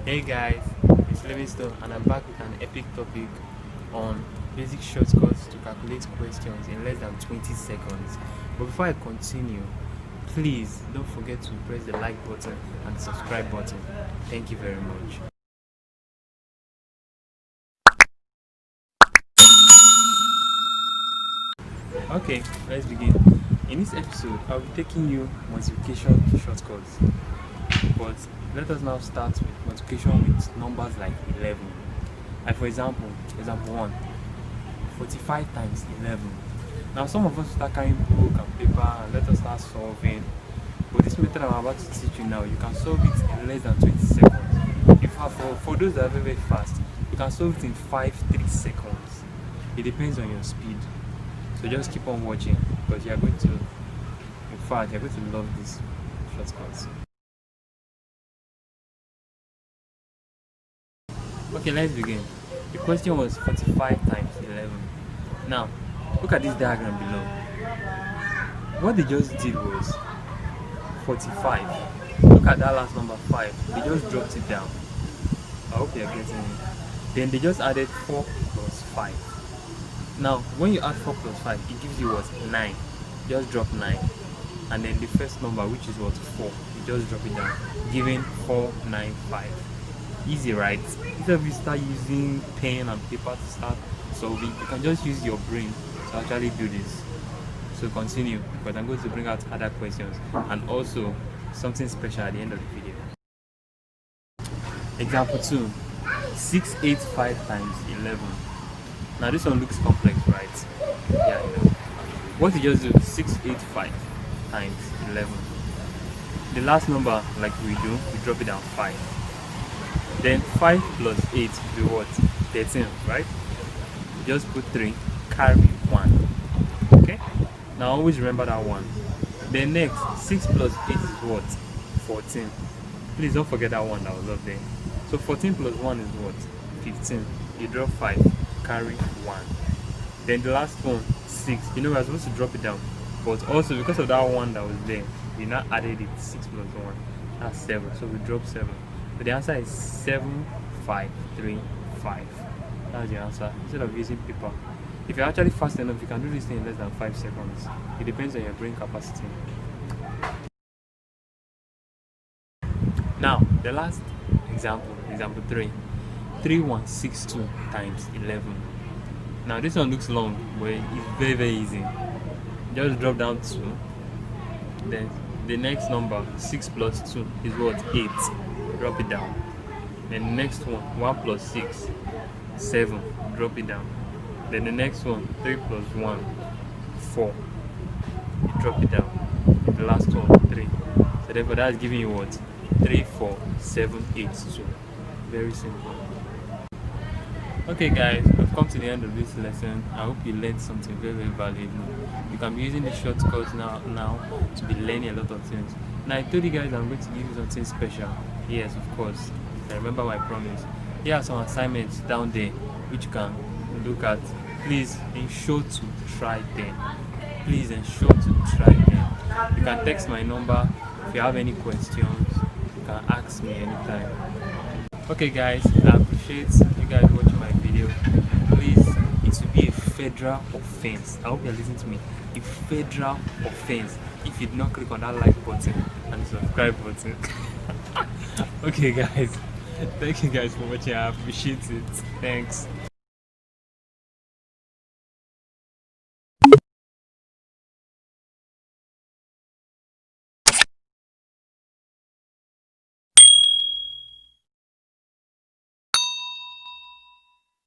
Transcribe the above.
Hey guys, it's Livingstone and I'm back with an epic topic on basic shortcuts to calculate questions in less than 20 seconds. But before I continue, please don't forget to press the like button and the subscribe button. Thank you very much. Okay, let's begin. In this episode, I'll be taking you multiplication shortcuts. But let us now start with multiplication with numbers like 11. Like for example 1, 45 times 11. Now some of us start carrying book and paper and let us start solving. But this method I'm about to teach you now, you can solve it in less than 20 seconds. In fact, for those that are very fast, you can solve it in 3 seconds. It depends on your speed. So just keep on watching because you're going to love these shortcuts. Okay, let's begin. The question was 45 times 11. Now, look at this diagram below. What they just did was 45. Look at that last number 5. They just dropped it down. I hope you're getting it. Then they just added 4 plus 5. Now, when you add 4 plus 5, it gives you what? 9. Just drop 9. And then the first number, which is what? 4. You just drop it down, giving 495. Easy, right? Instead of you start using pen and paper to start solving, you can just use your brain to actually do this. So continue, because I'm going to bring out other questions and also something special at the end of the video. Example 2, 685 times 11. Now this one looks complex, right? Yeah, I know. What you just do, 685 times 11. The last number, like we do, we drop it down 5. Then 5 plus 8 will be what? 13, right? Just put 3, carry 1. Okay? Now always remember that one. Then next, 6 plus 8 is what? 14. Please don't forget that one that was up there. So 14 plus 1 is what? 15. You drop 5, carry 1. Then the last one, 6. You know we're supposed to drop it down. But also because of that one that was there, we now added it. 6 plus 1. That's 7. So we drop 7. So the answer is 7535. That's the answer. Instead of using paper. If you're actually fast enough, you can do this thing in less than 5 seconds. It depends on your brain capacity. Now, the last example 3. 3162 times 11. Now this one looks long, but it's very, very easy. Just drop down 2. Then the next number, 6 plus 2 is what? 8. Drop it down. Then the next one, 1 plus 6, 7. Drop it down. Then the next one, 3 plus 1, 4. You drop it down. The last one, 3. So therefore that's giving you what? 3, 4, 7, 8, 2. Very simple. Okay guys, we've come to the end of this lesson. I hope you learned something very, very valuable. You can be using the shortcuts now to be learning a lot of things. Now I told you guys I'm going to give you something special. Yes, of course. I remember my promise. Here are some assignments down there which you can look at. Please ensure to try them. Please ensure to try them. You can text my number. If you have any questions, you can ask me anytime. Okay guys, I appreciate you guys watching my video. Please, it will be a federal offense. I hope you're listening to me. A federal offense if you did not click on that like button and the subscribe button. Okay guys, thank you guys for watching. I appreciate it. Thanks.